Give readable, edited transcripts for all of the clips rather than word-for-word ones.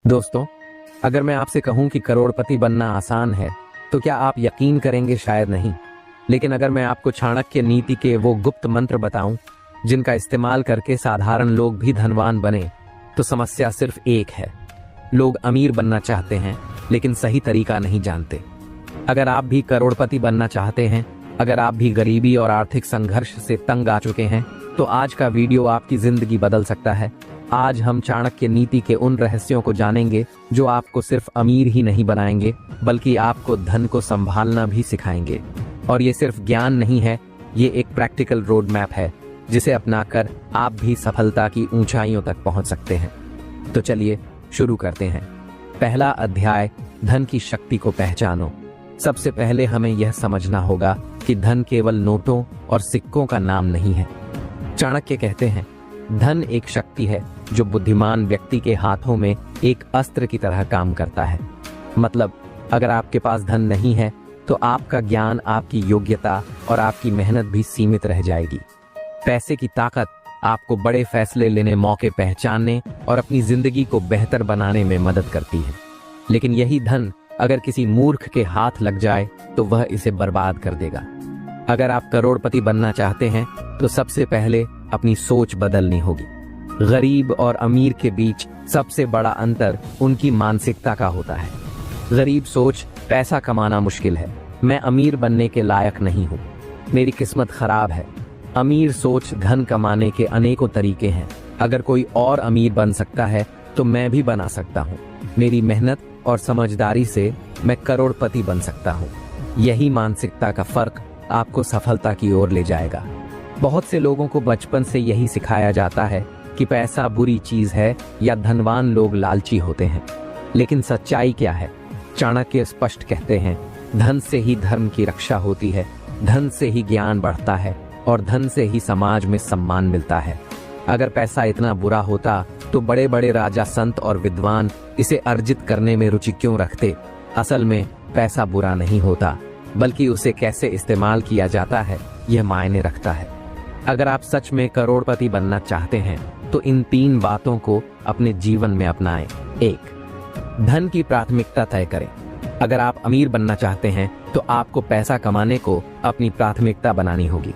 दोस्तों, अगर मैं आपसे कहूं कि करोड़पति बनना आसान है तो क्या आप यकीन करेंगे? शायद नहीं। लेकिन अगर मैं आपको चाणक्य नीति के वो गुप्त मंत्र बताऊं जिनका इस्तेमाल करके साधारण लोग भी धनवान बने, तो समस्या सिर्फ एक है। लोग अमीर बनना चाहते हैं लेकिन सही तरीका नहीं जानते। अगर आप भी करोड़पति बनना चाहते हैं, अगर आप भी गरीबी और आर्थिक संघर्ष से तंग आ चुके हैं, तो आज का वीडियो आपकी जिंदगी बदल सकता है। आज हम चाणक्य नीति के उन रहस्यों को जानेंगे जो आपको सिर्फ अमीर ही नहीं बनाएंगे बल्कि आपको धन को संभालना भी सिखाएंगे। और ये सिर्फ ज्ञान नहीं है, ये एक प्रैक्टिकल रोड मैप है जिसे अपनाकर आप भी सफलता की ऊंचाइयों तक पहुंच सकते हैं। तो चलिए शुरू करते हैं। पहला अध्याय, धन की शक्ति को पहचानो। सबसे पहले हमें यह समझना होगा कि धन केवल नोटों और सिक्कों का नाम नहीं है। चाणक्य कहते हैं, धन एक शक्ति है जो बुद्धिमान व्यक्ति के हाथों में एक अस्त्र की तरह काम करता है। मतलब, अगर आपके पास धन नहीं है तो आपका ज्ञान, आपकी योग्यता और आपकी मेहनत भी सीमित रह जाएगी। पैसे की ताकत आपको बड़े फैसले लेने, मौके पहचानने और अपनी जिंदगी को बेहतर बनाने में मदद करती है। लेकिन यही धन अगर किसी मूर्ख के हाथ लग जाए तो वह इसे बर्बाद कर देगा। अगर आप करोड़पति बनना चाहते हैं तो सबसे पहले अपनी सोच बदलनी होगी। गरीब और अमीर के बीच सबसे बड़ा अंतर उनकी मानसिकता का होता है। गरीब सोच, पैसा कमाना मुश्किल है, मैं अमीर बनने के लायक नहीं हूँ, मेरी किस्मत खराब है। अमीर सोच, धन कमाने के अनेकों तरीके हैं, अगर कोई और अमीर बन सकता है तो मैं भी बना सकता हूँ, मेरी मेहनत और समझदारी से मैं करोड़पति बन सकता हूँ। यही मानसिकता का फर्क आपको सफलता की ओर ले जाएगा। बहुत से लोगों को बचपन से यही सिखाया जाता है कि पैसा बुरी चीज है या धनवान लोग लालची होते हैं। लेकिन सच्चाई क्या है? चाणक्य स्पष्ट कहते हैं, धन से ही धर्म की रक्षा होती है, धन से ही ज्ञान बढ़ता है और धन से ही समाज में सम्मान मिलता है। अगर पैसा इतना बुरा होता तो बड़े बड़े राजा, संत और विद्वान इसे अर्जित करने में रुचि क्यों रखते? असल में पैसा बुरा नहीं होता, बल्कि उसे कैसे इस्तेमाल किया जाता है यह मायने रखता है। अगर आप सच में करोड़पति बनना चाहते हैं तो इन 3 बातों को अपने जीवन में अपनाएं। 1. धन की प्राथमिकता तय करें। अगर आप अमीर बनना चाहते हैं तो आपको पैसा कमाने को अपनी प्राथमिकता बनानी होगी।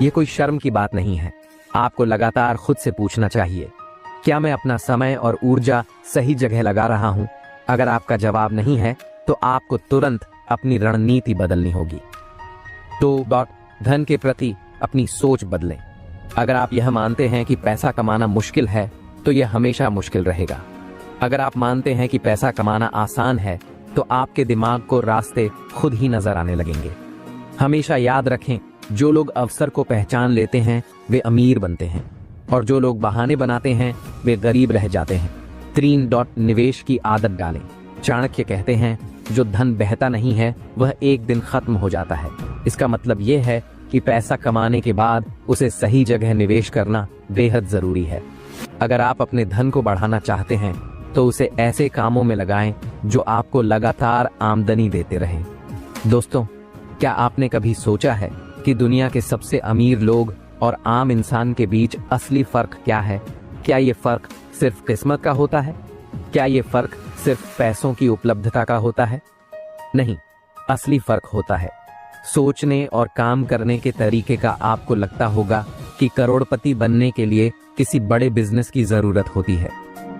ये कोई शर्म की बात नहीं है। आपको लगातार खुद से पूछना चाहिए, क्या मैं अपना समय और ऊर्जा सही जगह लगा रहा हूँ? अगर आपका जवाब नहीं है तो आपको तुरंत अपनी रणनीति बदलनी होगी। 2. धन के प्रति अपनी सोच बदलें। अगर आप यह मानते हैं कि पैसा कमाना मुश्किल है तो यह हमेशा मुश्किल रहेगा। अगर आप मानते हैं कि पैसा कमाना आसान है तो आपके दिमाग को रास्ते खुद ही नजर आने लगेंगे। हमेशा याद रखें, जो लोग अवसर को पहचान लेते हैं वे अमीर बनते हैं और जो लोग बहाने बनाते हैं वे गरीब रह जाते हैं। 3. निवेश की आदत डालें। चाणक्य कहते हैं, जो धन बहता नहीं है वह एक दिन खत्म हो जाता है। इसका मतलब यह है कि पैसा कमाने के बाद उसे सही जगह निवेश करना बेहद जरूरी है। अगर आप अपने धन को बढ़ाना चाहते हैं तो उसे ऐसे कामों में लगाएं जो आपको लगातार आमदनी देते रहें। दोस्तों, क्या आपने कभी सोचा है कि दुनिया के सबसे अमीर लोग और आम इंसान के बीच असली फर्क क्या है? क्या ये फर्क सिर्फ किस्मत का होता है? क्या ये फर्क सिर्फ पैसों की उपलब्धता का होता है? नहीं, असली फर्क होता है सोचने और काम करने के तरीके का। आपको लगता होगा कि करोड़पति बनने के लिए किसी बड़े बिजनेस की जरूरत होती है,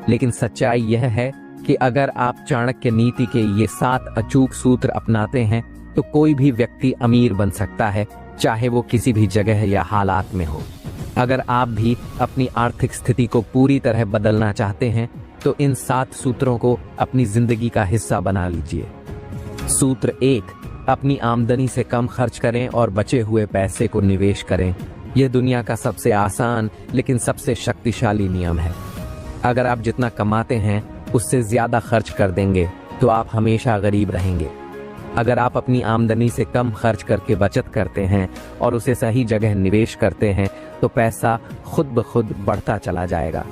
लेकिन सच्चाई यह है कि अगर आप चाणक्य नीति के ये 7 अचूक सूत्र अपनाते हैं तो कोई भी व्यक्ति अमीर बन सकता है, चाहे वो किसी भी जगह या हालात में हो। अगर आप भी अपनी आर्थिक स्थिति को पूरी तरह बदलना चाहते हैं तो इन 7 सूत्रों को अपनी जिंदगी का हिस्सा बना लीजिए। सूत्र 1, अपनी आमदनी से कम खर्च करें और बचे हुए पैसे को निवेश करें। यह दुनिया का सबसे आसान लेकिन सबसे शक्तिशाली नियम है। अगर आप जितना कमाते हैं उससे ज्यादा खर्च कर देंगे तो आप हमेशा गरीब रहेंगे। अगर आप अपनी आमदनी से कम खर्च करके बचत करते हैं और उसे सही जगह निवेश करते हैं तो पैसा खुद ब खुद बढ़ता चला जाएगा।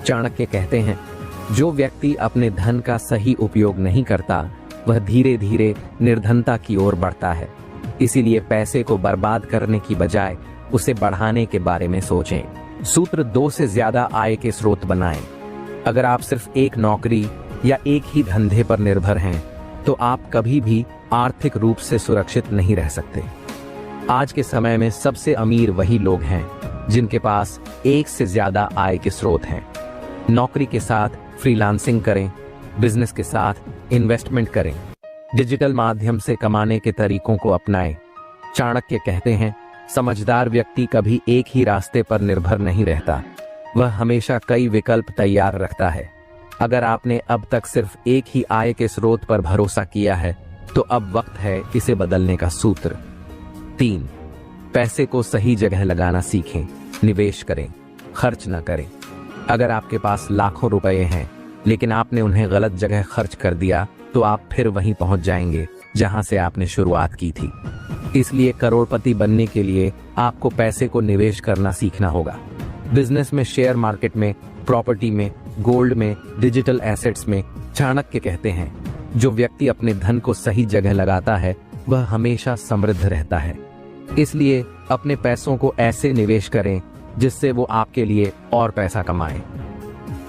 चाणक्य कहते हैं, जो व्यक्ति अपने धन का सही उपयोग नहीं करता वह धीरे धीरे निर्धनता की ओर बढ़ता है। इसीलिए पैसे को बर्बाद करने की बजाय उसे बढ़ाने के बारे में सोचें। सूत्र 2 से ज्यादा आय के स्रोत बनाएं। अगर आप सिर्फ एक नौकरी या एक ही धंधे पर निर्भर हैं, तो आप कभी भी आर्थिक रूप से सुरक्षित नहीं रह सकते। आज के समय में सबसे अमीर वही लोग हैं जिनके पास एक से ज्यादा आय के स्रोत हैं। नौकरी के साथ फ्रीलांसिंग करें, बिजनेस के साथ इन्वेस्टमेंट करें, डिजिटल माध्यम से कमाने के तरीकों को अपनाएं। चाणक्य कहते हैं, समझदार व्यक्ति कभी एक ही रास्ते पर निर्भर नहीं रहता, वह हमेशा कई विकल्प तैयार रखता है। अगर आपने अब तक सिर्फ एक ही आय के स्रोत पर भरोसा किया है, तो अब वक्त है इसे बदलने का। सूत्र 3, पैसे को सही जगह लगाना सीखें। निवेश करें, खर्च न करें। अगर आपके पास लाखों रुपए हैं लेकिन आपने उन्हें गलत जगह खर्च कर दिया, तो आप फिर वहीं पहुंच जाएंगे जहां से आपने शुरुआत की थी। इसलिए करोड़पति बनने के लिए आपको पैसे को निवेश करना सीखना होगा। बिजनेस में, शेयर मार्केट में, प्रॉपर्टी में, गोल्ड में, डिजिटल एसेट्स में। चाणक्य कहते हैं, जो व्यक्ति अपने धन को सही जगह लगाता है वह हमेशा समृद्ध रहता है। इसलिए अपने पैसों को ऐसे निवेश करें जिससे वो आपके लिए और पैसा कमाएं।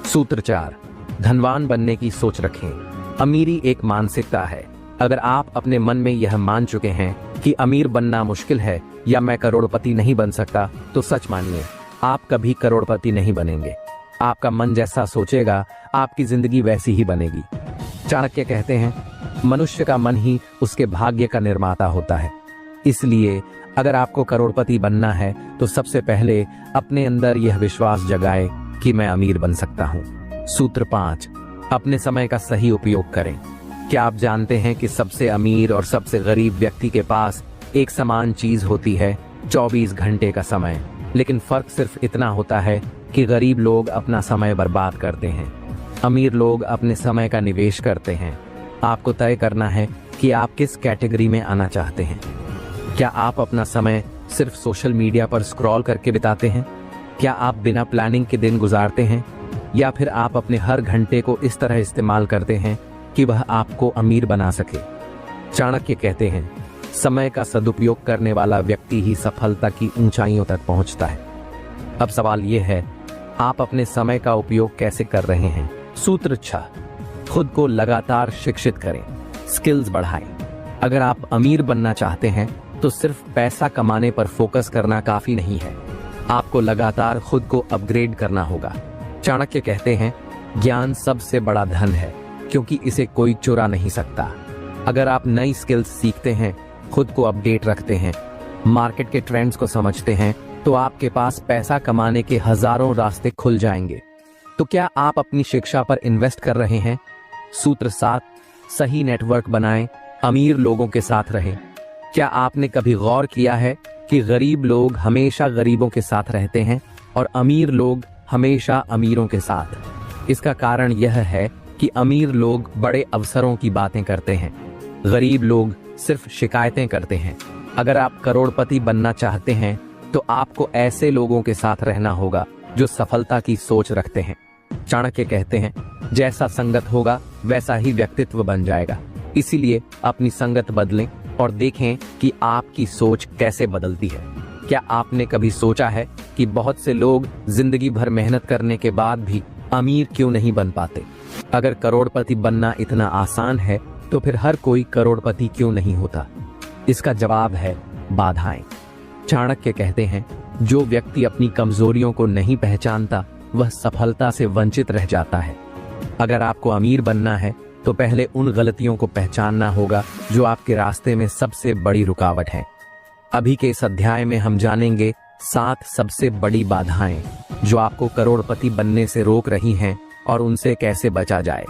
सूत्र 4, धनवान बनने की सोच रखें। अमीरी एक मानसिकता है। अगर आप अपने मन में यह मान चुके हैं कि अमीर बनना मुश्किल है या मैं करोड़पति नहीं बन सकता, तो सच मानिए, आप कभी करोड़पति नहीं बनेंगे। आपका मन जैसा सोचेगा, आपकी जिंदगी वैसी ही बनेगी। चाणक्य कहते हैं, मनुष्य का मन ही उसके भाग्य का निर्माता होता है। इसलिए अगर आपको करोड़पति बनना है तो सबसे पहले अपने अंदर यह विश्वास जगाए कि मैं अमीर बन सकता हूँ। सूत्र 5, अपने समय का सही उपयोग करें। क्या आप जानते हैं कि सबसे अमीर और सबसे गरीब व्यक्ति के पास एक समान चीज होती है, 24 घंटे का समय। लेकिन फर्क सिर्फ इतना होता है कि गरीब लोग अपना समय बर्बाद करते हैं, अमीर लोग अपने समय का निवेश करते हैं। आपको तय करना है कि आप किस कैटेगरी में आना चाहते हैं। क्या आप अपना समय सिर्फ सोशल मीडिया पर स्क्रॉल करके बिताते हैं? क्या आप बिना प्लानिंग के दिन गुजारते हैं? या फिर आप अपने हर घंटे को इस तरह इस्तेमाल करते हैं कि वह आपको अमीर बना सके? चाणक्य कहते हैं, समय का सदुपयोग करने वाला व्यक्ति ही सफलता की ऊंचाइयों तक पहुंचता है। अब सवाल यह है, आप अपने समय का उपयोग कैसे कर रहे हैं? सूत्र 6, खुद को लगातार शिक्षित करें, स्किल्स बढ़ाएं। अगर आप अमीर बनना चाहते हैं तो सिर्फ पैसा कमाने पर फोकस करना काफी नहीं है, आपको लगातार खुद को अपग्रेड करना होगा। चाणक्य कहते हैं, ज्ञान सबसे बड़ा धन है क्योंकि इसे कोई चुरा नहीं सकता। अगर आप नई स्किल्स सीखते हैं, खुद को अपडेट रखते हैं, मार्केट के ट्रेंड्स को समझते हैं, तो आपके पास पैसा कमाने के हजारों रास्ते खुल जाएंगे। तो क्या आप अपनी शिक्षा पर इन्वेस्ट कर रहे हैं? सूत्र 7, सही नेटवर्क बनाएं, अमीर लोगों के साथ रहें। क्या आपने कभी गौर किया है कि गरीब लोग हमेशा गरीबों के साथ रहते हैं और अमीर लोग हमेशा अमीरों के साथ? इसका कारण यह है कि अमीर लोग बड़े अवसरों की बातें करते हैं, गरीब लोग सिर्फ शिकायतें करते हैं। अगर आप करोड़पति बनना चाहते हैं तो आपको ऐसे लोगों के साथ रहना होगा जो सफलता की सोच रखते हैं। चाणक्य कहते हैं, जैसा संगत होगा वैसा ही व्यक्तित्व बन जाएगा। इसीलिए अपनी संगत बदलें और देखें कि आपकी सोच कैसे बदलती है। क्या आपने कभी सोचा है कि बहुत से लोग जिंदगी भर मेहनत करने के बाद भी अमीर क्यों नहीं बन पाते? अगर करोड़पति बनना इतना आसान है तो फिर हर कोई करोड़पति क्यों नहीं होता? इसका जवाब है बाधाएं। चाणक्य कहते हैं, जो व्यक्ति अपनी कमजोरियों को नहीं पहचानता वह सफलता से वंचित रह जाता है। अगर आपको अमीर बनना है तो पहले उन गलतियों को पहचानना होगा जो आपके रास्ते में सबसे बड़ी रुकावट है। अभी के इस अध्याय में हम जानेंगे 7 सबसे बड़ी बाधाएं जो आपको करोड़पति बनने से रोक रही हैं और उनसे कैसे बचा जाए।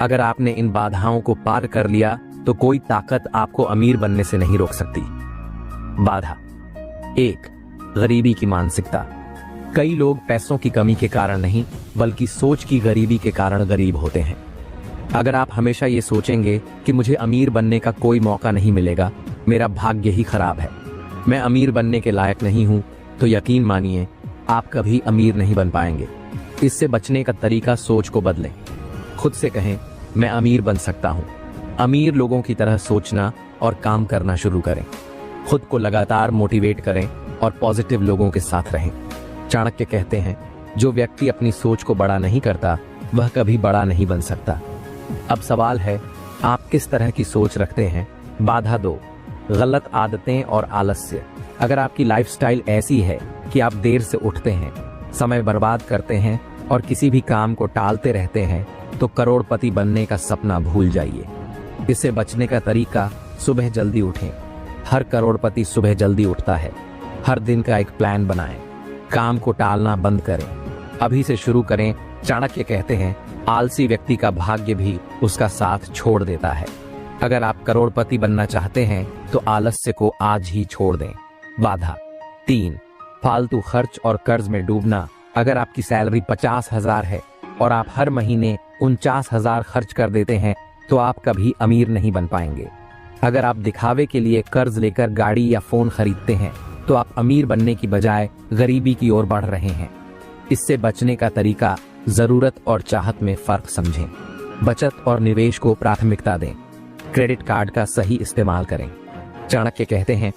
अगर आपने इन बाधाओं को पार कर लिया तो कोई ताकत आपको अमीर बनने से नहीं रोक सकती। बाधा 1, गरीबी की मानसिकता। कई लोग पैसों की कमी के कारण नहीं बल्कि सोच की गरीबी के कारण गरीब होते हैं। अगर आप हमेशा ये सोचेंगे कि मुझे अमीर बनने का कोई मौका नहीं मिलेगा, मेरा भाग्य ही खराब है, मैं अमीर बनने के लायक नहीं हूं, तो यकीन मानिए आप कभी अमीर नहीं बन पाएंगे। इससे बचने का तरीका सोच को बदलें। खुद से कहें, मैं अमीर बन सकता हूं। अमीर लोगों की तरह सोचना और काम करना शुरू करें। खुद को लगातार मोटिवेट करें और पॉजिटिव लोगों के साथ रहें। चाणक्य कहते हैं, जो व्यक्ति अपनी सोच को बड़ा नहीं करता वह कभी बड़ा नहीं बन सकता। अब सवाल है, आप किस तरह की सोच रखते हैं। बाधा 2, गलत आदतें और आलस्य। अगर आपकी लाइफस्टाइल ऐसी है कि आप देर से उठते हैं, समय बर्बाद करते हैं और किसी भी काम को टालते रहते हैं, तो करोड़पति बनने का सपना भूल जाइए। इससे बचने का तरीका, सुबह जल्दी उठें। हर करोड़पति सुबह जल्दी उठता है। हर दिन का एक प्लान बनाएं। काम को टालना बंद करें। अभी से शुरू करें। चाणक्य कहते हैं, आलसी व्यक्ति का भाग्य भी उसका साथ छोड़ देता है। अगर आप करोड़पति बनना चाहते हैं तो आलस्य को आज ही छोड़ दें। बाधा 3, फालतू खर्च और कर्ज में डूबना। अगर आपकी सैलरी 50,000 है और आप हर महीने 49,000 खर्च कर देते हैं तो आप कभी अमीर नहीं बन पाएंगे। अगर आप दिखावे के लिए कर्ज लेकर गाड़ी या फोन खरीदते हैं तो आप अमीर बनने की बजाय गरीबी की ओर बढ़ रहे हैं। इससे बचने का तरीका, जरूरत और चाहत में फर्क समझें। बचत और निवेश को प्राथमिकता दें। क्रेडिट कार्ड का सही इस्तेमाल करें। चाणक्य कहते हैं,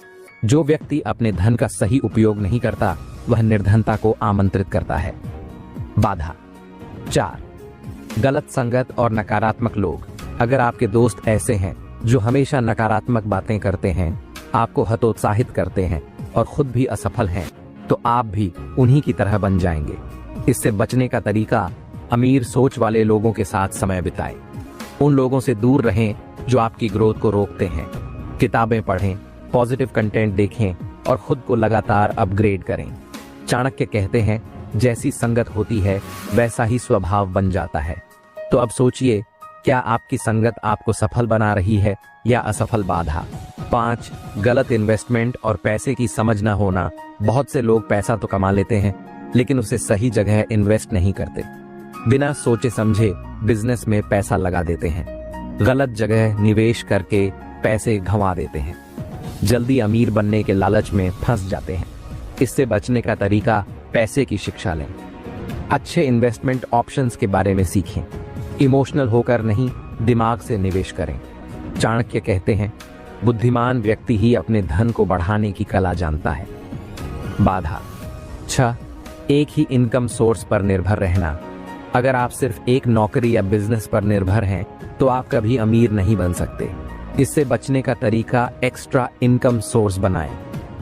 जो व्यक्ति अपने धन का सही उपयोग नहीं करता वह निर्धनता को आमंत्रित करता है। बाधा 4, गलत संगत और नकारात्मक लोग। अगर आपके दोस्त ऐसे हैं जो हमेशा नकारात्मक बातें करते हैं, आपको हतोत्साहित करते हैं और खुद भी असफल हैं, तो आप भी उन्हीं की तरह बन जाएंगे। इससे बचने का तरीका, अमीर सोच वाले लोगों के साथ समय बिताएं। उन लोगों से दूर रहें जो आपकी ग्रोथ को रोकते हैं। किताबें पढ़ें, पॉजिटिव कंटेंट देखें और खुद को लगातार अपग्रेड करें। चाणक्य कहते हैं, जैसी संगत होती है वैसा ही स्वभाव बन जाता है। तो अब सोचिए, क्या आपकी संगत आपको सफल बना रही है या असफल। बाधा 5, गलत इन्वेस्टमेंट और पैसे की समझ न होना। बहुत से लोग पैसा तो कमा लेते हैं लेकिन उसे सही जगह इन्वेस्ट नहीं करते। बिना सोचे समझे बिजनेस में पैसा लगा देते हैं। गलत जगह निवेश करके पैसे गंवा देते हैं। जल्दी अमीर बनने के लालच में फंस जाते हैं। इससे बचने का तरीका, पैसे की शिक्षा लें। अच्छे इन्वेस्टमेंट ऑप्शंस के बारे में सीखें। इमोशनल होकर नहीं, दिमाग से निवेश करें। चाणक्य कहते हैं, बुद्धिमान व्यक्ति ही अपने धन को बढ़ाने की कला जानता है। बाधा 6, एक ही इनकम सोर्स पर निर्भर रहना। अगर आप सिर्फ एक नौकरी या बिजनेस पर निर्भर हैं तो आप कभी अमीर नहीं बन सकते। इससे बचने का तरीका, एक्स्ट्रा इनकम सोर्स बनाएं।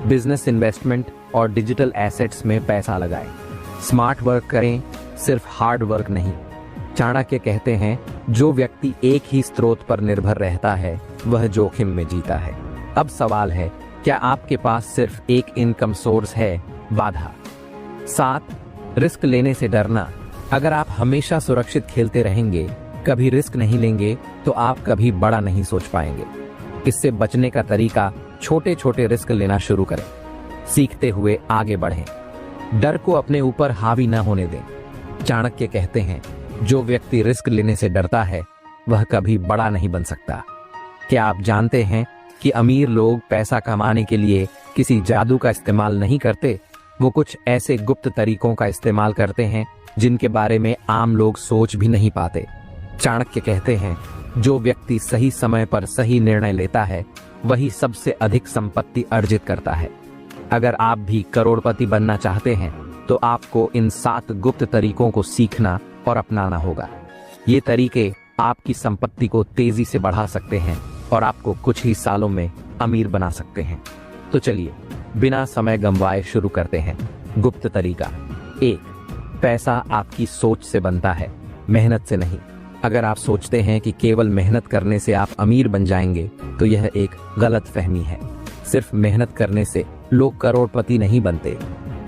बिजनेस, इन्वेस्टमेंट और डिजिटल एसेट्स में पैसा लगाएं। स्मार्ट वर्क करें, सिर्फ हार्ड वर्क नहीं। चाणक्य कहते हैं, जो व्यक्ति एक ही स्रोत पर निर्भर रहता है वह जोखिम में जीता है। अब सवाल है, क्या आपके पास सिर्फ एक इनकम सोर्स है। बाधा 7, रिस्क लेने से डरना। अगर आप हमेशा सुरक्षित खेलते रहेंगे, कभी रिस्क नहीं लेंगे, तो आप कभी बड़ा नहीं सोच पाएंगे। इससे बचने का तरीका, छोटे छोटे रिस्क लेना शुरू करें। सीखते हुए आगे बढ़ें। डर को अपने ऊपर हावी न होने दें। चाणक्य कहते हैं, जो व्यक्ति रिस्क लेने से डरता है वह कभी बड़ा नहीं बन सकता। क्या आप जानते हैं कि अमीर लोग पैसा कमाने के लिए किसी जादू का इस्तेमाल नहीं करते। वो कुछ ऐसे गुप्त तरीकों का इस्तेमाल करते हैं जिनके बारे में आम लोग सोच भी नहीं पाते। चाणक्य कहते हैं, जो व्यक्ति सही समय पर सही निर्णय लेता है वही सबसे अधिक संपत्ति अर्जित करता है। अगर आप भी करोड़पति बनना चाहते हैं तो आपको इन 7 गुप्त तरीकों को सीखना और अपनाना होगा। ये तरीके आपकी संपत्ति को तेजी से बढ़ा सकते हैं और आपको कुछ ही सालों में अमीर बना सकते हैं। तो चलिए बिना समय गंवाए शुरू करते हैं। गुप्त तरीका 1, पैसा आपकी सोच से बनता है, मेहनत से नहीं। अगर आप सोचते हैं कि केवल मेहनत करने से आप अमीर बन जाएंगे तो यह एक गलत फहमी है। सिर्फ मेहनत करने से लोग करोड़पति नहीं बनते,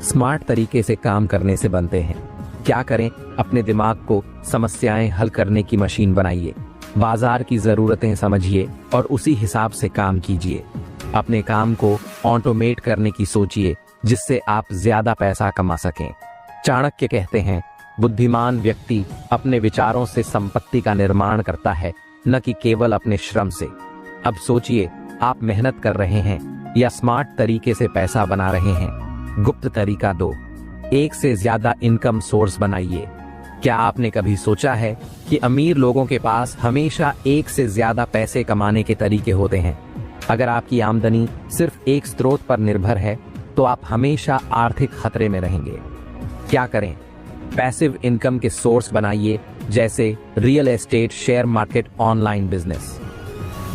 स्मार्ट तरीके से काम करने से बनते हैं। क्या करें, अपने दिमाग को समस्याएं हल करने की मशीन बनाइए। बाजार की जरूरतें समझिए और उसी हिसाब से काम कीजिए। अपने काम को ऑटोमेट करने की सोचिए जिससे आप ज्यादा पैसा कमा सकें। चाणक्य कहते हैं, बुद्धिमान व्यक्ति अपने विचारों से संपत्ति का निर्माण करता है, न कि केवल अपने श्रम से। अब सोचिए, आप मेहनत कर रहे हैं या स्मार्ट तरीके से पैसा बना रहे हैं। गुप्त तरीका 2, एक से ज्यादा इनकम सोर्स बनाइए। क्या आपने कभी सोचा है कि अमीर लोगों के पास हमेशा एक से ज्यादा पैसे कमाने के तरीके होते हैं। अगर आपकी आमदनी सिर्फ एक स्रोत पर निर्भर है तो आप हमेशा आर्थिक खतरे में रहेंगे। क्या करें, पैसिव इनकम के सोर्स बनाइए जैसे real estate, share market, online business.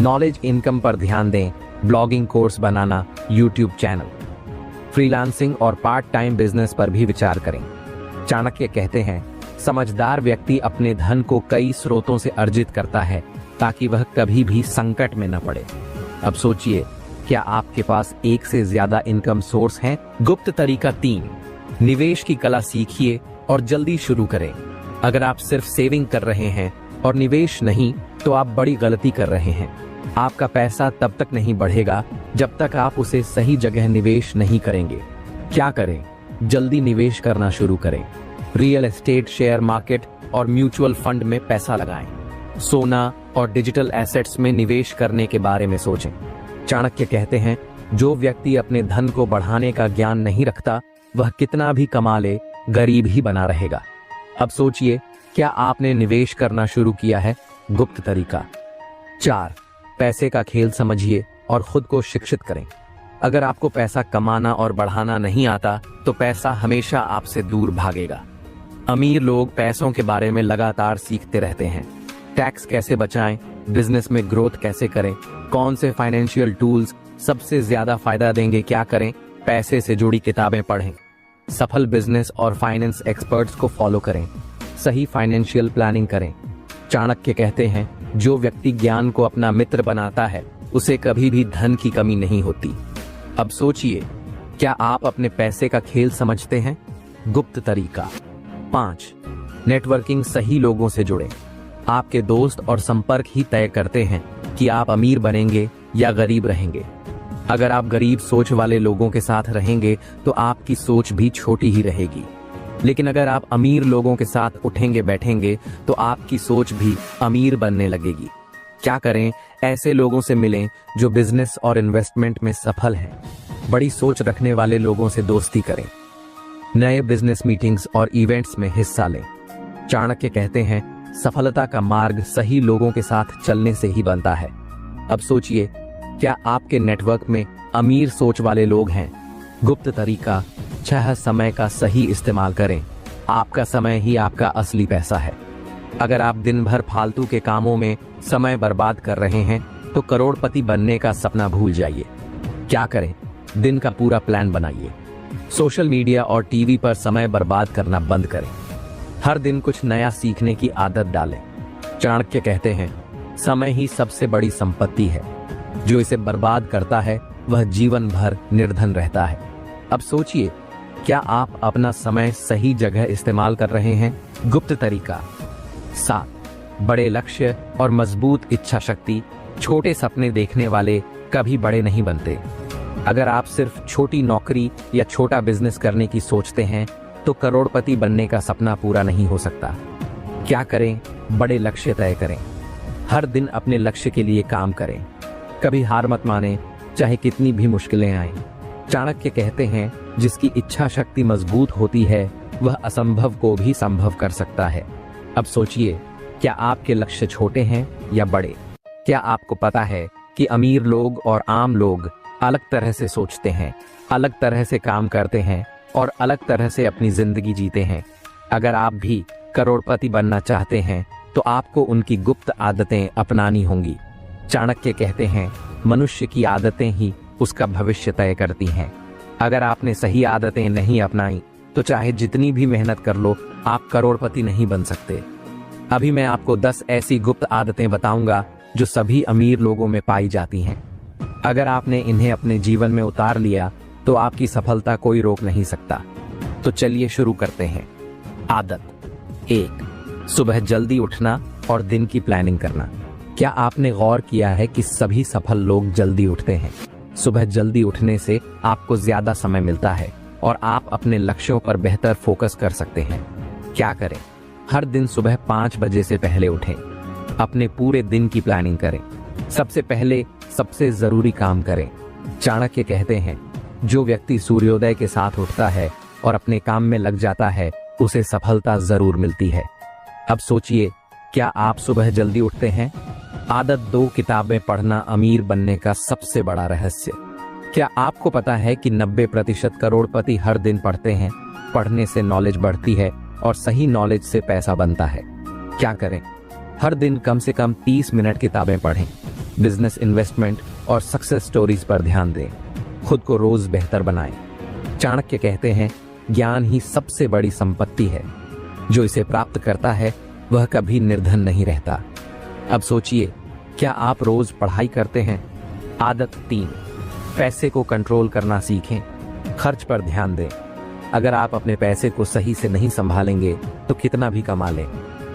Knowledge income पर ध्यान दें, ब्लॉगिंग कोर्स बनाना, यूट्यूब चैनल। फ्रीलांसिंग और पार्ट टाइम बिजनेस पर भी विचार करें। चाणक्य कहते हैं, समझदार व्यक्ति अपने धन को कई स्रोतों से अर्जित करता है ताकि वह कभी भी संकट में न पड़े। अब सोचिए, क्या आपके पास एक से ज्यादा इनकम सोर्स हैं? गुप्त तरीका 3, निवेश की कला सीखिए और जल्दी शुरू करें। अगर आप सिर्फ सेविंग कर रहे हैं और निवेश नहीं, तो आप बड़ी गलती कर रहे हैं। आपका पैसा तब तक नहीं बढ़ेगा जब तक आप उसे सही जगह निवेश नहीं करेंगे। क्या करें? जल्दी निवेश करना शुरू करें। रियल एस्टेट, शेयर मार्केट और म्यूचुअल फंड में पैसा लगाएं। सोना और डिजिटल एसेट्स में निवेश करने के बारे में सोचें। चाणक्य कहते हैं, जो व्यक्ति अपने धन को बढ़ाने का ज्ञान नहीं रखता, वह कितना भी कमा ले, गरीब ही बना रहेगा। अब सोचिए, क्या आपने निवेश करना शुरू किया है? गुप्त तरीका 4, पैसे का खेल समझिए और खुद को शिक्षित करें। अगर आपको पैसा कमाना और बढ़ाना नहीं आता, तो पैसा हमेशा आपसे दूर भागेगा। अमीर लोग पैसों के बारे में लगातार सीखते रहते हैं। टैक्स कैसे बचाएं, बिजनेस में ग्रोथ कैसे करें, कौन से फाइनेंशियल टूल्स सबसे ज्यादा फायदा देंगे, क्या करें, पैसे से जुड़ी किताबें पढ़ें। सफल बिजनेस और फाइनेंस एक्सपर्ट्स को फॉलो करें। सही फाइनेंशियल प्लानिंग करें। चाणक्य कहते हैं, जो व्यक्ति ज्ञान को अपना मित्र बनाता है, उसे कभी भी धन की कमी नहीं होती। अब सोचिए, क्या आप अपने पैसे का खेल समझते हैं? गुप्त तरीका 5, नेटवर्किंग, सही लोगों से जुड़ें। आपके दोस्त और संपर्क ही तय करते हैं कि आप अमीर बनेंगे या गरीब रहेंगे। अगर आप गरीब सोच वाले लोगों के साथ रहेंगे, तो आपकी सोच भी छोटी ही रहेगी। लेकिन अगर आप अमीर लोगों के साथ उठेंगे बैठेंगे, तो आपकी सोच भी अमीर बनने लगेगी। क्या करें? ऐसे लोगों से मिलें जो बिजनेस और इन्वेस्टमेंट में सफल हैं। बड़ी सोच रखने वाले लोगों से दोस्ती करें। नए बिजनेस मीटिंग्स और इवेंट्स में हिस्सा लें। चाणक्य कहते हैं, सफलता का मार्ग सही लोगों के साथ चलने से ही बनता है। अब सोचिए, क्या आपके नेटवर्क में अमीर सोच वाले लोग हैं? गुप्त तरीका 6, समय का सही इस्तेमाल करें। आपका समय ही आपका असली पैसा है। अगर आप दिन भर फालतू के कामों में समय बर्बाद कर रहे हैं, तो करोड़पति बनने का सपना भूल जाइए। क्या करें? दिन का पूरा प्लान बनाइए। सोशल मीडिया और टीवी पर समय बर्बाद करना बंद करें। हर दिन कुछ नया सीखने की आदत डालें। चाणक्य कहते हैं, समय ही सबसे बड़ी संपत्ति है। जो इसे बर्बाद करता है, वह जीवन भर निर्धन रहता है। अब सोचिए, क्या आप अपना समय सही जगह इस्तेमाल कर रहे हैं? गुप्त तरीका 7, बड़े लक्ष्य और मजबूत इच्छा शक्ति। छोटे सपने देखने वाले कभी बड़े नहीं बनते। अगर आप सिर्फ छोटी नौकरी या छोटा बिजनेस करने की सोचते हैं, तो करोड़पति बनने का सपना पूरा नहीं हो सकता। क्या करें? बड़े लक्ष्य तय करें। हर दिन अपने लक्ष्य के लिए काम करें। कभी हार मत माने, चाहे कितनी भी मुश्किलें आएं। चाणक्य कहते हैं, जिसकी इच्छा शक्ति मजबूत होती है, वह असंभव को भी संभव कर सकता है। अब सोचिए, क्या आपके लक्ष्य छोटे हैं या बड़े? क्या आपको पता है कि अमीर लोग और आम लोग अलग तरह से सोचते हैं, अलग तरह से काम करते हैं और अलग तरह से अपनी जिंदगी जीते हैं? अगर आप भी करोड़पति बनना चाहते हैं, तो आपको उनकी गुप्त आदतें अपनानी होंगी। चाणक्य कहते हैं, मनुष्य की आदतें ही उसका भविष्य तय करती हैं। अगर आपने सही आदतें नहीं अपनाई, तो चाहे जितनी भी मेहनत कर लो, आप करोड़पति नहीं बन सकते। अभी मैं आपको 10 ऐसी गुप्त आदतें बताऊंगा जो सभी अमीर लोगों में पाई जाती हैं। अगर आपने इन्हें अपने जीवन में उतार लिया, तो आपकी सफलता कोई रोक नहीं सकता। तो चलिए शुरू करते हैं। आदत 1, सुबह जल्दी उठना और दिन की प्लानिंग करना। क्या आपने गौर किया है कि सभी सफल लोग जल्दी उठते हैं? सुबह जल्दी उठने से आपको ज्यादा समय मिलता है और आप अपने लक्ष्यों पर बेहतर फोकस कर सकते हैं। क्या करें? हर दिन सुबह 5 बजे से पहले उठें। अपने पूरे दिन की प्लानिंग करें। सबसे पहले सबसे जरूरी काम करें। चाणक्य कहते हैं, जो व्यक्ति सूर्योदय के साथ उठता है और अपने काम में लग जाता है, उसे सफलता जरूर मिलती है। अब सोचिए, क्या आप सुबह जल्दी उठते हैं? आदत 2, किताबें पढ़ना अमीर बनने का सबसे बड़ा रहस्य। क्या आपको पता है कि 90% करोड़पति हर दिन पढ़ते हैं? पढ़ने से नॉलेज बढ़ती है और सही नॉलेज से पैसा बनता है। क्या करें? हर दिन कम से कम 30 मिनट किताबें पढ़ें, बिजनेस, इन्वेस्टमेंट और सक्सेस स्टोरीज पर ध्यान दें, खुद को रोज बेहतर बनाएं। चाणक्य कहते हैं, ज्ञान ही सबसे बड़ी संपत्ति है। जो इसे प्राप्त करता है वह कभी निर्धन नहीं रहता। अब सोचिए, क्या आप रोज पढ़ाई करते हैं? आदत 3, पैसे को कंट्रोल करना सीखें, खर्च पर ध्यान दें। अगर आप अपने पैसे को सही से नहीं संभालेंगे तो कितना भी कमा लें,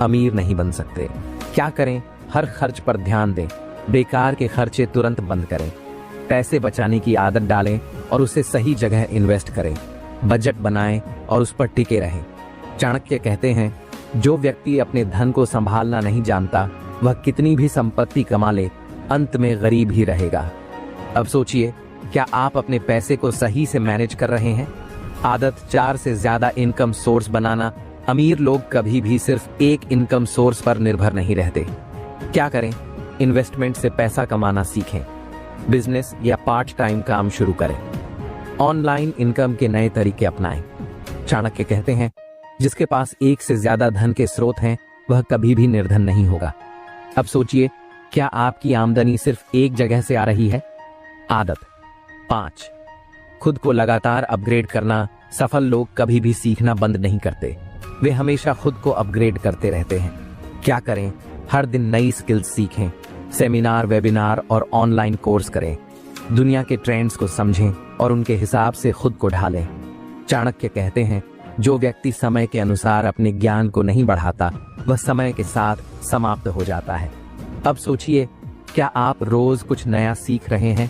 अमीर नहीं बन सकते। क्या करें? हर खर्च पर ध्यान दें, बेकार के खर्चे तुरंत बंद करें, पैसे बचाने की आदत डालें और उसे सही जगह इन्वेस्ट करें, बजट बनाएं और उस पर टिके रहें। चाणक्य कहते हैं, जो व्यक्ति अपने धन को संभालना नहीं जानता वह कितनी भी संपत्ति कमा ले, अंत में गरीब ही रहेगा। अब सोचिए, क्या आप अपने पैसे को सही से मैनेज कर रहे हैं? आदत 4, से ज्यादा इनकम सोर्स बनाना। अमीर लोग कभी भी सिर्फ एक इनकम सोर्स पर निर्भर नहीं रहते। क्या करें? इन्वेस्टमेंट से पैसा कमाना सीखें, बिजनेस या पार्ट टाइम काम शुरू करें, ऑनलाइन इनकम के नए तरीके अपनाएं। चाणक्य कहते हैं, जिसके पास एक से ज्यादा धन के स्रोत हैं वह कभी भी निर्धन नहीं होगा। अब सोचिए, क्या आपकी आमदनी सिर्फ एक जगह से आ रही है? आदत 5, खुद को लगातार अपग्रेड करना। सफल लोग कभी भी सीखना बंद नहीं करते, वे हमेशा खुद को अपग्रेड करते रहते हैं। क्या करें? हर दिन नई स्किल्स सीखें, सेमिनार, वेबिनार और ऑनलाइन कोर्स करें, दुनिया के ट्रेंड्स को समझें और उनके हिसाब से खुद को ढालें। चाणक्य कहते हैं, जो व्यक्ति समय के अनुसार अपने ज्ञान को नहीं बढ़ाता वह समय के साथ समाप्त हो जाता है। अब सोचिए, क्या आप रोज कुछ नया सीख रहे हैं?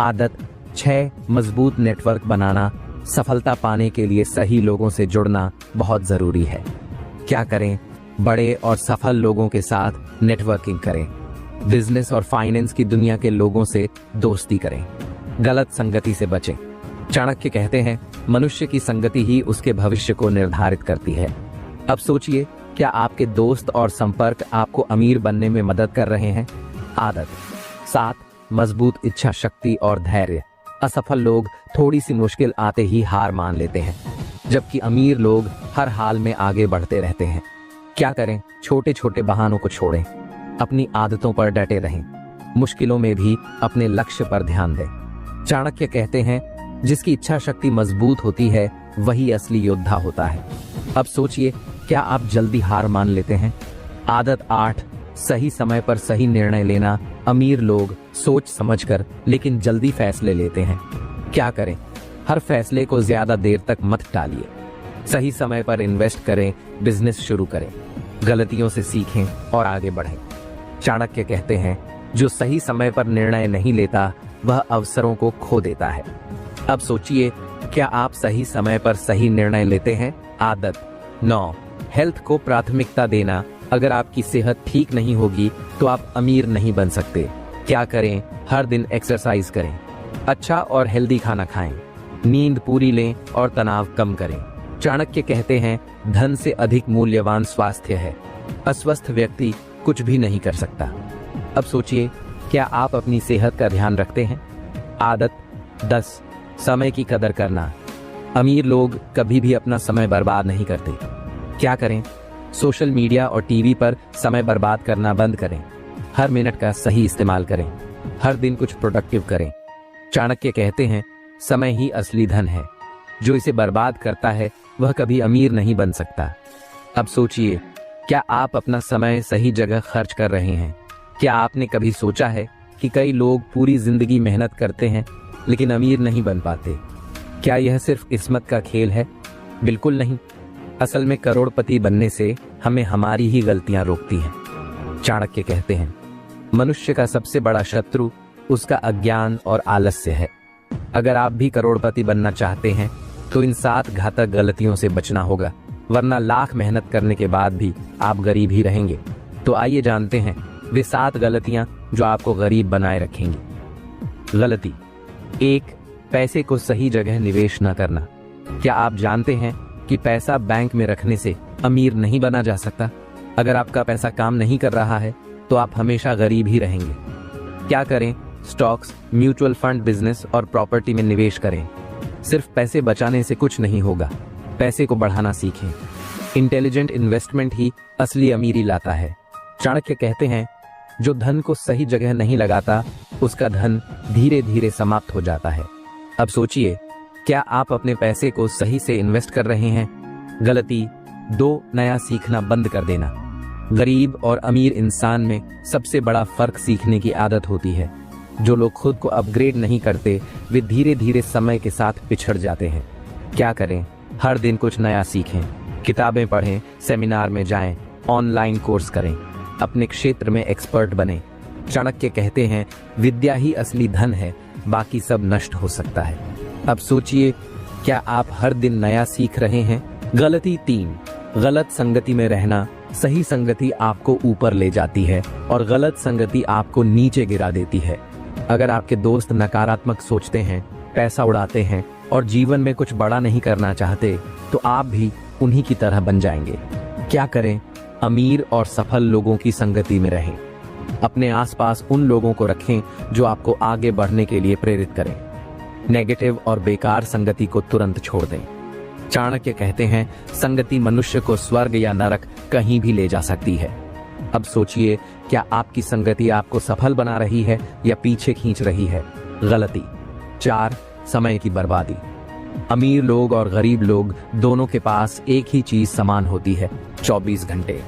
आदत 6, मजबूत नेटवर्क बनाना। सफलता पाने के लिए सही लोगों से जुड़ना बहुत जरूरी है। क्या करें? बड़े और सफल लोगों के साथ नेटवर्किंग करें, बिजनेस और फाइनेंस की दुनिया के लोगों से दोस्ती करें, गलत संगति से बचें। चाणक्य कहते हैं, मनुष्य की संगति ही उसके भविष्य को निर्धारित करती है। अब सोचिए, क्या आपके दोस्त और संपर्क आपको अमीर बनने में मदद कर रहे हैं? आदत 7, मजबूत इच्छा शक्ति और धैर्य। असफल लोग थोड़ी सी मुश्किल आते ही हार मान लेते हैं, जबकि अमीर लोग हर हाल में आगे बढ़ते रहते हैं। क्या करें? छोटे छोटे बहानों को छोड़ें, अपनी आदतों पर डटे रहें, मुश्किलों में भी अपने लक्ष्य पर ध्यान दें। चाणक्य कहते हैं, जिसकी इच्छा शक्ति मजबूत होती है वही असली योद्धा होता है। अब सोचिए, क्या आप जल्दी हार मान लेते हैं? आदत 8, सही समय पर सही निर्णय लेना। अमीर लोग सोच समझकर लेकिन जल्दी फैसले लेते हैं। क्या करें? हर फैसले को ज्यादा देर तक मत टालिए, सही समय पर इन्वेस्ट करें, बिजनेस शुरू करें, गलतियों से सीखें और आगे बढ़ें। चाणक्य कहते हैं, जो सही समय पर निर्णय नहीं लेता वह अवसरों को खो देता है। अब सोचिए, क्या आप सही समय पर सही निर्णय लेते हैं? आदत 9, हेल्थ को प्राथमिकता देना। अगर आपकी सेहत ठीक नहीं होगी तो आप अमीर नहीं बन सकते। क्या करें? हर दिन एक्सरसाइज करें, अच्छा और हेल्दी खाना खाएं, नींद पूरी लें और तनाव कम करें। चाणक्य कहते हैं, धन से अधिक मूल्यवान स्वास्थ्य है, अस्वस्थ व्यक्ति कुछ भी नहीं कर सकता। अब सोचिए, क्या आप अपनी सेहत का ध्यान रखते हैं? आदत 10, समय की कदर करना। अमीर लोग कभी भी अपना समय बर्बाद नहीं करते। क्या करें? सोशल मीडिया और टीवी पर समय बर्बाद करना बंद करें, हर मिनट का सही इस्तेमाल करें, हर दिन कुछ प्रोडक्टिव करें। चाणक्य कहते हैं, समय ही असली धन है, जो इसे बर्बाद करता है वह कभी अमीर नहीं बन सकता। अब सोचिए, क्या आप अपना समय सही जगह खर्च कर रहे हैं? क्या आपने कभी सोचा है कि कई लोग पूरी जिंदगी मेहनत करते हैं लेकिन अमीर नहीं बन पाते? क्या यह सिर्फ किस्मत का खेल है? बिल्कुल नहीं। असल में करोड़पति बनने से हमें हमारी ही गलतियां रोकती हैं। चाणक्य कहते हैं, मनुष्य का सबसे बड़ा शत्रु उसका अज्ञान और आलस्य है। अगर आप भी करोड़पति बनना चाहते हैं तो इन 7 घातक गलतियों से बचना होगा, वरना लाख मेहनत करने के बाद भी आप गरीब ही रहेंगे। तो आइए जानते हैं वे 7 गलतियां जो आपको गरीब बनाए रखेंगी। गलती 1, पैसे को सही जगह निवेश न करना। क्या आप जानते हैं कि पैसा बैंक में रखने से अमीर नहीं बना जा सकता? अगर आपका पैसा काम नहीं कर रहा है तो आप हमेशा गरीब ही रहेंगे। क्या करें? स्टॉक्स, म्यूचुअल फंड, बिजनेस और प्रॉपर्टी में निवेश करें। सिर्फ पैसे बचाने से कुछ नहीं होगा, पैसे को बढ़ाना सीखें। इंटेलिजेंट इन्वेस्टमेंट ही असली अमीरी लाता है। चाणक्य कहते हैं, जो धन को सही जगह नहीं लगाता उसका धन धीरे धीरे समाप्त हो जाता है। अब सोचिए, क्या आप अपने पैसे को सही से इन्वेस्ट कर रहे हैं? गलती 2, नया सीखना बंद कर देना। गरीब और अमीर इंसान में सबसे बड़ा फर्क सीखने की आदत होती है। जो लोग खुद को अपग्रेड नहीं करते वे धीरे धीरे समय के साथ पिछड़ जाते हैं। क्या करें? हर दिन कुछ नया सीखें, किताबें पढ़ें, सेमिनार में जाएं, ऑनलाइन कोर्स करें, अपने क्षेत्र में एक्सपर्ट बने। चाणक्य कहते हैं, विद्या ही असली धन है, बाकी सब नष्ट हो सकता है। अब सोचिए, क्या आप हर दिन नया सीख रहे हैं? गलती 3, गलत संगति में रहना। सही संगति आपको ऊपर ले जाती है और गलत संगति आपको नीचे गिरा देती है। अगर आपके दोस्त नकारात्मक सोचते हैं, पैसा उड़ाते हैं और जीवन में कुछ बड़ा नहीं करना चाहते, तो आप भी उन्हीं की तरह बन जाएंगे। क्या करें? अमीर और सफल लोगों की संगति में रहें। अपने आसपास उन लोगों को रखें जो आपको आगे बढ़ने के लिए प्रेरित करें। नेगेटिव और बेकार संगति को तुरंत छोड़ दें। चाणक्य कहते हैं, संगति मनुष्य को स्वर्ग या नरक कहीं भी ले जा सकती है। अब सोचिए, क्या आपकी संगति आपको सफल बना रही है या पीछे खींच रही है? गलती 4, समय की बर्बादी। अमीर लोग और गरीब लोग दोनों के पास एक ही चीज समान होती है, 24 घंटे।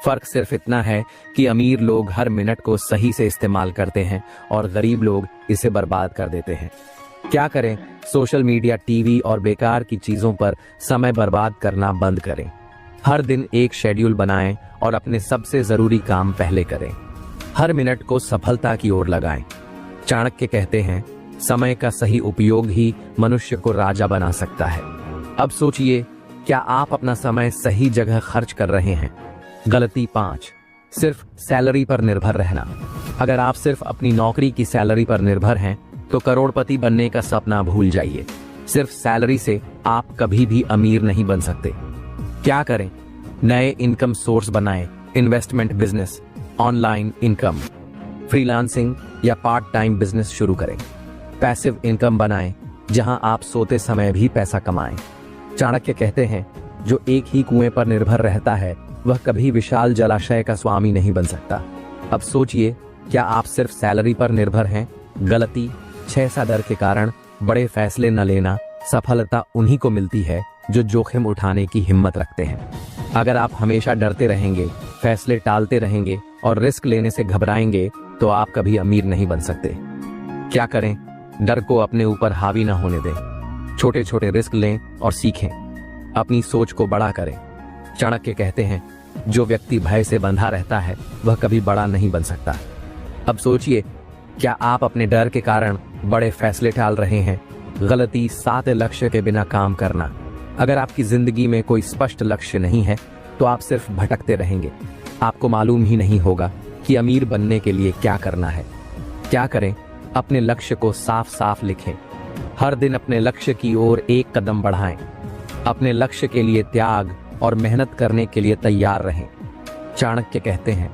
फर्क सिर्फ इतना है कि अमीर लोग हर मिनट को सही से इस्तेमाल करते हैं और गरीब लोग इसे बर्बाद कर देते हैं। क्या करें? सोशल मीडिया, टीवी और बेकार की चीजों पर समय बर्बाद करना बंद करें। हर दिन एक शेड्यूल बनाएं और अपने सबसे जरूरी काम पहले करें। हर मिनट को सफलता की ओर लगाएं। चाणक्य कहते हैं, समय का सही उपयोग ही मनुष्य को राजा बना सकता है। अब सोचिए, क्या आप अपना समय सही जगह खर्च कर रहे हैं? गलती 5, सिर्फ सैलरी पर निर्भर रहना। अगर आप सिर्फ अपनी नौकरी की सैलरी पर निर्भर हैं, तो करोड़पति बनने का सपना भूल जाइए। सिर्फ सैलरी से आप कभी भी अमीर नहीं बन सकते। क्या करें? नए इनकम सोर्स बनाएं, investment business, online income, freelancing या पार्ट टाइम बिजनेस शुरू करें। पैसिव इनकम बनाएं, जहां आप सोते समय भी पैसा कमाएं। चाणक्य कहते हैं, जो एक ही कुएं पर निर्भर रहता है वह कभी विशाल जलाशय का स्वामी नहीं बन सकता। अब सोचिए, क्या आप सिर्फ सैलरी पर निर्भर हैं? गलती 6 डर के कारण बड़े फैसले न लेना। सफलता उन्हीं को मिलती है जो जोखिम उठाने की हिम्मत रखते हैं। अगर आप हमेशा डरते रहेंगे, फैसले टालते रहेंगे और रिस्क लेने से घबराएंगे, तो आप कभी अमीर नहीं बन सकते। क्या करें? डर को अपने ऊपर हावी न होने दें। छोटे छोटे रिस्क लें और सीखें। अपनी सोच को बड़ा करें। चाणक्य कहते हैं, जो व्यक्ति भय से बंधा रहता है वह कभी बड़ा नहीं बन सकता। अब सोचिए, क्या आप अपने डर के कारण बड़े फैसले टाल रहे हैं? गलती 7, लक्ष्य के बिना काम करना। अगर आपकी जिंदगी में कोई स्पष्ट लक्ष्य नहीं है, तो आप सिर्फ भटकते रहेंगे। आपको मालूम ही नहीं होगा कि अमीर बनने के लिए क्या करना है। क्या करें? अपने लक्ष्य को साफ साफ लिखें। हर दिन अपने लक्ष्य की ओर एक कदम बढ़ाएं। अपने लक्ष्य के लिए त्याग और मेहनत करने के लिए तैयार रहें। चाणक्य कहते हैं,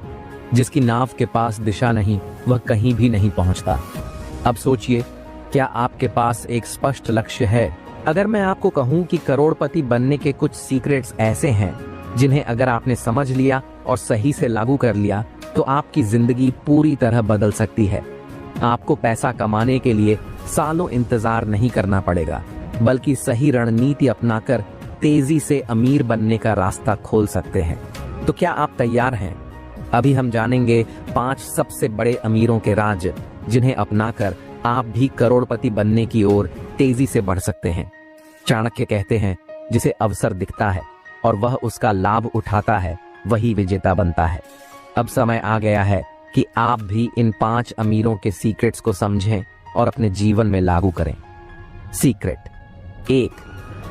जिसकी नाव के पास दिशा नहीं वह कहीं भी नहीं पहुंचता। अब सोचिए, क्या आपके पास एक स्पष्ट लक्ष्य है? अगर मैं आपको कहूं कि करोड़पति बनने के कुछ सीक्रेट्स ऐसे हैं जिन्हें अगर आपने समझ लिया और सही से लागू कर लिया, तो आपकी जिंदगी पूरी तरह बदल सकती है। आपको पैसा कमाने के लिए सालों इंतजार नहीं करना पड़ेगा, बल्कि सही रणनीति अपनाकर तेजी से अमीर बनने का रास्ता खोल सकते हैं। तो क्या आप तैयार हैं? अभी हम जानेंगे 5 सबसे बड़े अमीरों के राज, जिन्हें अपनाकर आप भी करोड़पति बनने की ओर तेजी से बढ़ सकते हैं। चाणक्य कहते हैं, जिसे अवसर दिखता है और वह उसका लाभ उठाता है, वही विजेता बनता है। अब समय आ गया है कि आप भी इन 5 अमीरों के सीक्रेट्स को समझें और अपने जीवन में लागू करें। सीक्रेट 1,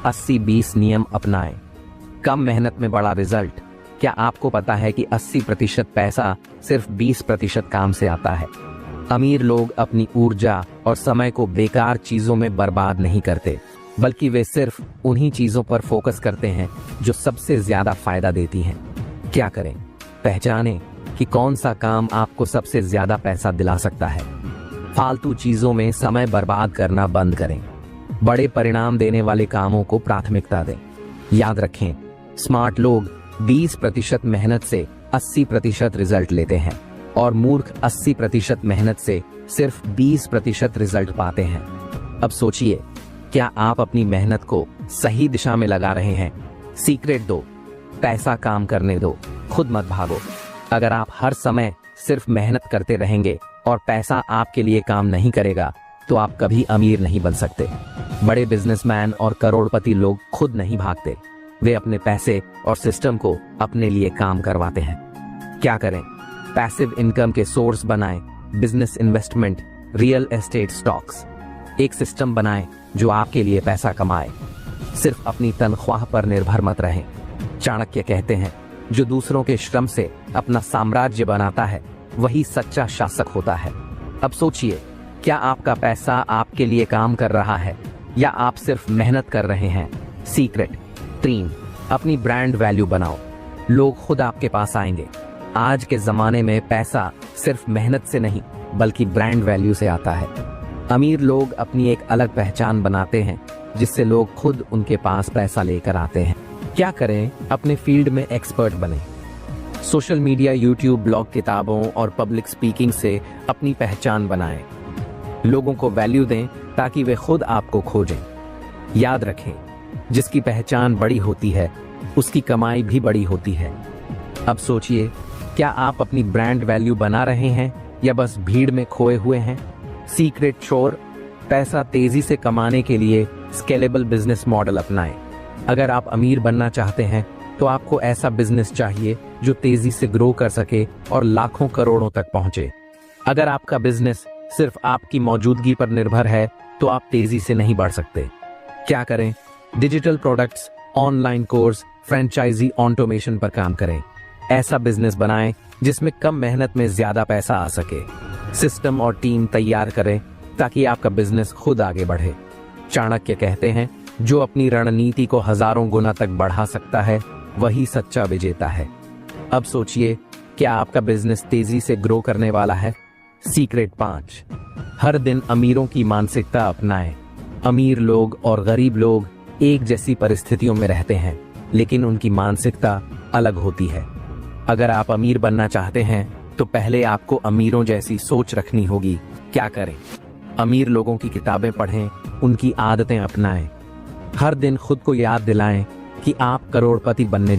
80-20 नियम अपनाएं। कम मेहनत में बड़ा रिजल्ट। क्या आपको पता है कि 80% पैसा सिर्फ 20% काम से आता है? अमीर लोग अपनी ऊर्जा और समय को बेकार चीजों में बर्बाद नहीं करते, बल्कि वे सिर्फ उन्हीं चीजों पर फोकस करते हैं जो सबसे ज्यादा फायदा देती हैं। क्या करें? पहचानें कि कौन सा काम आपको सबसे ज्यादा पैसा दिला सकता है। फालतू चीजों में समय बर्बाद करना बंद करें। बड़े परिणाम देने वाले कामों को प्राथमिकता दें। याद रखें, स्मार्ट लोग 20% मेहनत से 80% रिजल्ट लेते हैं और मूर्ख 80% मेहनत से सिर्फ 20% रिजल्ट पाते हैं। अब सोचिए, क्या आप अपनी मेहनत को सही दिशा में लगा रहे हैं? सीक्रेट दो, पैसा काम करने दो, खुद मत भागो। अगर आप हर समय सिर्फ मेहनत करते रहेंगे और पैसा आपके लिए काम नहीं करेगा तो आप कभी अमीर नहीं बन सकते। बड़े बिजनेसमैन और करोड़पति लोग खुद नहीं भागते, वे अपने पैसे और सिस्टम को अपने लिए काम करवाते हैं। क्या करें? पैसिव इनकम के सोर्स बनाएं, business investment, real estate, stocks. एक सिस्टम बनाएं जो आपके लिए पैसा कमाए। सिर्फ अपनी तनख्वाह पर निर्भर मत रहें। चाणक्य कहते हैं, जो दूसरों के श्रम से अपना साम्राज्य बनाता है वही सच्चा शासक होता है। अब सोचिए, क्या आपका पैसा आपके लिए काम कर रहा है या आप सिर्फ मेहनत कर रहे हैं? सीक्रेट 3, अपनी ब्रांड वैल्यू बनाओ, लोग खुद आपके पास आएंगे। आज के जमाने में पैसा सिर्फ मेहनत से नहीं बल्कि ब्रांड वैल्यू से आता है। अमीर लोग अपनी एक अलग पहचान बनाते हैं जिससे लोग खुद उनके पास पैसा लेकर आते हैं। क्या करें? अपने फील्ड में एक्सपर्ट बने। सोशल मीडिया, यूट्यूब, ब्लॉग, किताबों और पब्लिक स्पीकिंग से अपनी पहचान बनाएं। लोगों को वैल्यू दें ताकि वे खुद आपको खोजें। याद रखें, जिसकी पहचान बड़ी होती है उसकी कमाई भी बड़ी होती है। अब सोचिए, क्या आप अपनी ब्रांड वैल्यू बना रहे हैं या बस भीड़ में खोए हुए हैं? सीक्रेट 4, पैसा तेजी से कमाने के लिए स्केलेबल बिजनेस मॉडल अपनाएं। अगर आप अमीर बनना चाहते हैं तो आपको ऐसा बिजनेस चाहिए जो तेजी से ग्रो कर सके और लाखों करोड़ों तक पहुंचे। अगर आपका बिजनेस सिर्फ आपकी मौजूदगी पर निर्भर है तो आप तेजी से नहीं बढ़ सकते। क्या करें? Digital products, online course, franchise, automation पर काम करें। ऐसा बिजनेस बनाएं जिसमें कम मेहनत में ज्यादा पैसा आ सके। सिस्टम और टीम तैयार करें ताकि आपका बिजनेस खुद आगे बढ़े। चाणक्य कहते हैं, जो अपनी रणनीति को हजारों गुना तक बढ़ा सकता है वही सच्चा विजेता है। अब सोचिए, क्या आपका बिजनेस तेजी से ग्रो करने वाला है? सीक्रेट 5, हर दिन अमीरों की मानसिकता अपनाएं। अमीर लोग और गरीब लोग एक जैसी परिस्थितियों में रहते हैं लेकिन उनकी मानसिकता अलग होती है। अगर आप अमीर बनना चाहते हैं तो पहले आपको अमीरों जैसी सोच रखनी होगी। क्या करें? अमीर लोगों की किताबें पढ़ें, उनकी आदतें अपनाएं। हर दिन खुद को याद दिलाएं कि आप करोड़पति बनने